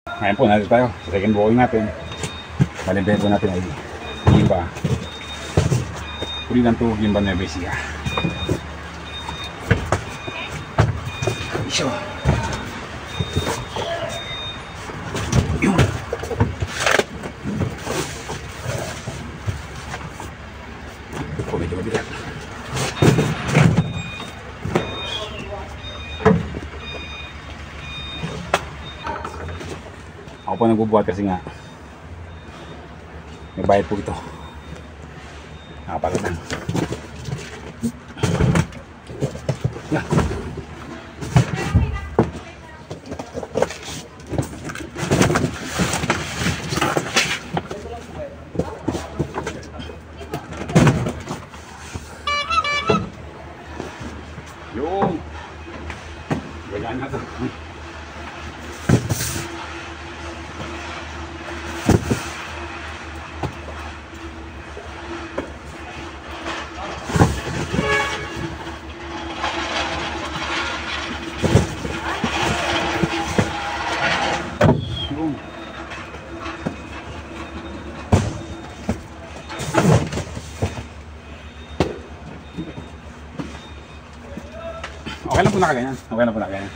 Ngayon po, nandito tayo sa second booking natin. Balimbento natin ay Gimba. Huli lang ito, Gimba Nueva Ecija. Isyo. Yun. Ito po, medyo mabigat. Ako po nagbubuhat kasi nga may bayad po ito. Nakapagod lang. Yeah. Yun. Ganyan na ito. Okay lang po nakaganyan. Okay lang po nakaganyan.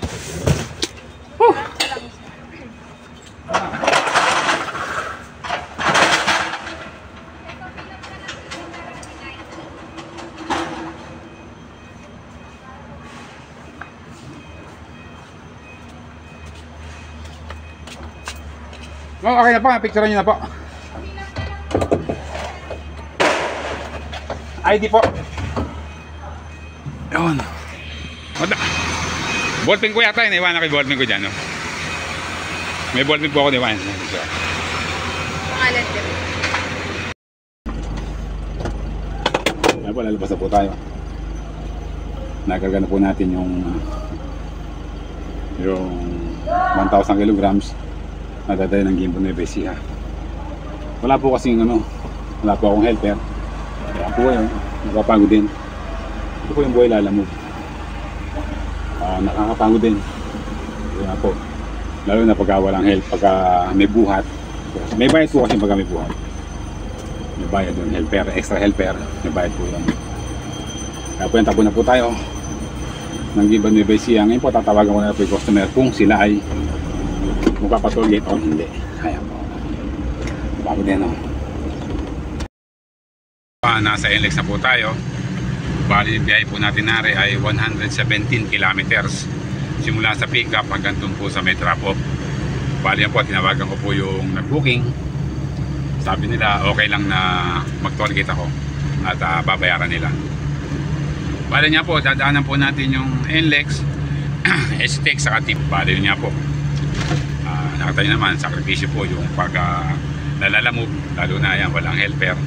Oh, okay na po. Picture nyo na po. ID po. Yun. Ballpen ko yata, naiwan na kay ballpen ko dyan, no? May ballpen po ako, naiwan. Pangalan din. Ayan po, lalabas na po tayo. Nakarga na po natin yung 1,000 kilograms na daday ng Gimba Nueva Ecija. Wala po kasing wala po akong helper. Kaya po yun, nakapagod din. Ito po yung buhay lalamove. Nakakapagod din. Kaya po, lalo na pagka walang help, pagka may buhat. May bayad po kasi pagka may buhat. May bayad yun, helper, extra helper, may bayad po yun. Kaya po yan, tabo na po tayo ng Gimba Nueva Ecija. Ngayon po, tatawagan ko na po yung customer kung sila ay magpapatulgate o hindi. Kaya po, bago din, no? Nasa NLEX na po tayo. Bali, yung biyahe po natin nari ay 117 kilometers simula sa pick up hanggang doon po sa may drop off. Bali yan po, tinawagan ko po yung nag-booking. Sabi nila okay lang na mag-tollgate ako at babayaran nila. Bali niya po, dadaanan po natin yung NLEX STX sa tip. Bali niya po, nakita nyo naman, sakripisyo po yung pag nalalamove, lalo na yan, walang helper.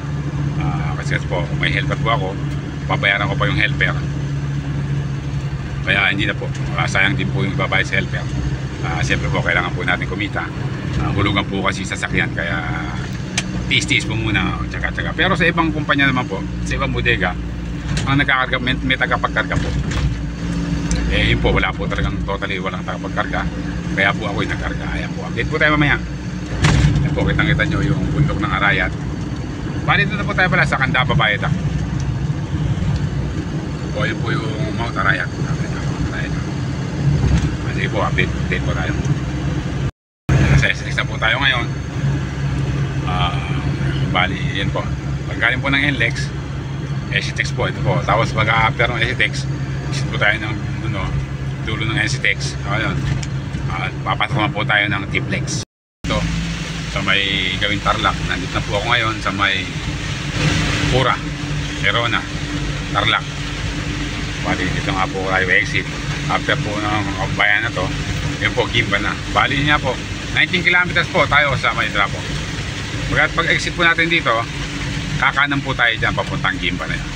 Kasi po, kung may helper po ako, babayaran ko pa yung helper. Kaya hindi na po, sayang din po yung babayad sa helper. Siyempre po, kailangan po natin kumita. Hulugan po kasi sasakyan, kaya tiis-tiis po muna, tsaka-tsaka. Pero sa ibang kumpanya naman po, sa ibang bodega, ang nagkakarga, may tagapagkarga po. Yun po, wala po talagang totally walang tagapagkarga. Kaya po ako yung nagkarga. Ayan po, update po tayo mamaya. Ayan po, kitang-kita nyo yung bundok ng Arayat. Bali dito na po tayo pala sa Kanda, Babayad ako. O yun po yung Mount Arayat. Sige po, update po tayo. Sa STX na po tayo ngayon. Bali, yan po. Pagkaling po ng NLEX, STX po, ito po. Tapos pag-after ng STX, exit po tayo ng dulo ng STX. Ayun. Papasok naman po tayo ng Tiplex. Ito, sa may gawing Tarlac. Nandito na po ako ngayon sa may Pura, Verona, Tarlac. Bali, dito nga po tayo exit. After po ng bayan na to, yun po, Gimba na. Bali niya po, 19 kilometers po tayo sa may drop off. Pag exit po natin dito, kakanan po tayo dyan, papuntang Gimba na yan.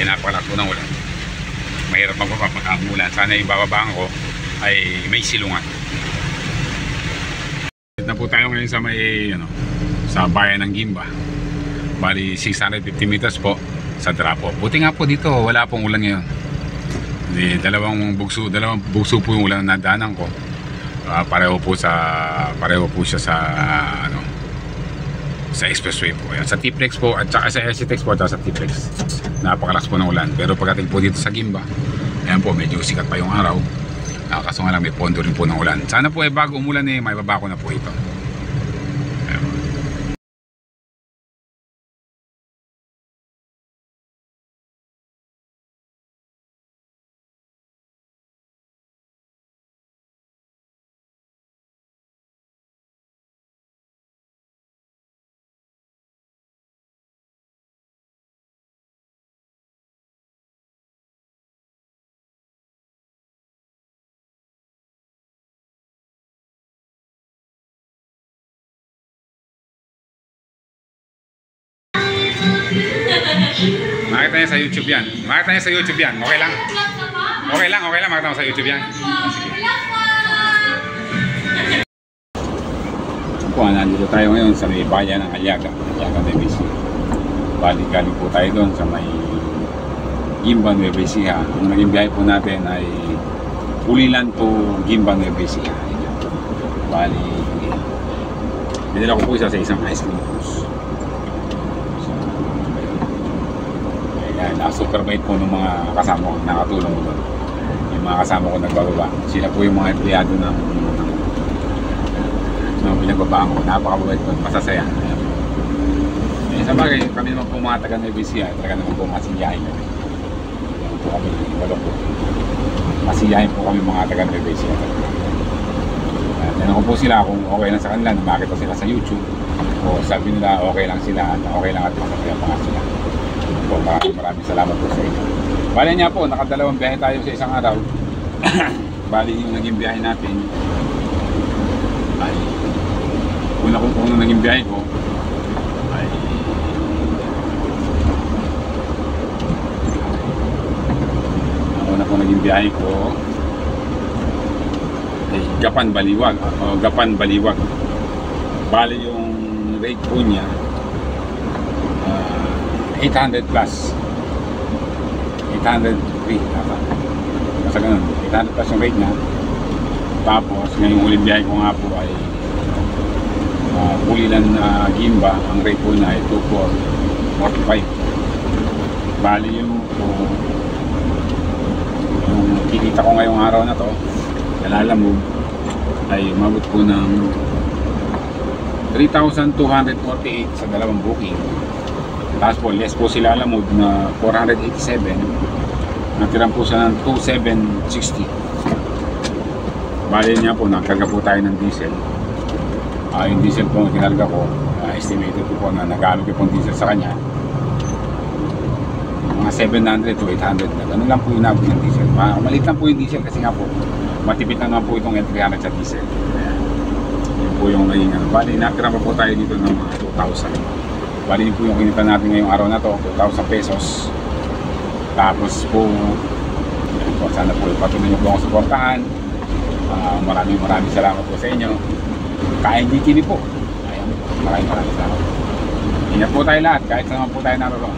Napakalakas po ng ulan. Mahirap magpapamulan. Sana yung bababaan ko ay may silungan. Na po tayo ngayon sa may sa bayan ng Gimba. Bali 650 meters po sa drop off. Buti nga po dito wala pong ulan ngayon. Dalawang bugso po yung ulan na nadaanan ko. Pareho po siya sa ano, sa expressway po. Ayan, sa T-Flex po at saka sa SCTEX po at sa T-Flex. Napakalakas po ng ulan. Pero pagdating po dito sa Gimba, ayan po, medyo sikat pa yung araw. Kaso nga lang may pondo rin po ng ulan. Sana po bago umulan may babako na po ito. Ayan. Makita niya sa YouTube yan. Makita niya sa YouTube yan. Okay lang. Okay lang makita mo sa YouTube yan. Po, nandito tayo ngayon sa may bayan ng Aliaga Nueva Ecija. Balik-galing po tayo doon sa may Gimba Nueva Ecija. Ang naging biyahe po natin ay Pulilan to Gimba Nueva Ecija. Binila ko po isa sa isang ice cream cruise. Superbait po ng mga kasama ko, nakatulong ko doon. Yung mga kasama ko nagbababa. Sila po yung mga empleyado ng pinagbabaan ko. Napakabait po, masasaya. Sa bagay, kami naman po mga taga Nueva Ecija, talaga naman po masiyahin kami. Yan po kami, masiyahin po kami mga taga Nueva Ecija. Tinanong ko po sila kung okay lang sa kanila, makita sila sa YouTube. O sabi nila okay lang sila at okay lang at masasaya pa nga sila. Po, maraming salamat po sa inyo. Bali niya po, nakadalawang biyahe tayo sa isang araw. Bali yung naging biyahe natin ay unang naging biyahe ko ay naging biyahe ko ay Gapan Baliwag. Bali yung rate po niya 800 plus 803 basta ganun 800 plus yung rate niya. Tapos ngayong uling biyahe ko nga po ay Pulilan na Gimba. Ang rate po niya ay 2445. Bali yung kikita ko ngayong araw na to Nalalamog ay umabot po ng 3,248 sa dalawang booking. Tapos po, less po sila Alamod na 487. Natiran po siya ng 2,760. Bali niya po, nagkarga po tayo ng diesel. Yung diesel po na kinarga ko, estimated po na nagamit ko pong diesel sa kanya. Mga 700 to 800 na. Ganun lang po yung nabot ng diesel. Maliit lang po yung diesel kasi nga po, matipid na naman po itong L300 sa diesel. Yun po yung naging ano. Bali, natiran pa po tayo dito ng mga 2,000. Bali po yung kinita natin ngayong araw na to, 2,000 pesos. Tapos po, sana po patuloy nyo po akong suportahan. Maraming salamat po sa inyo. Kain GTV po. Ayan, maraming salamat. Ingat po tayo lahat, kahit saan po tayo naroon.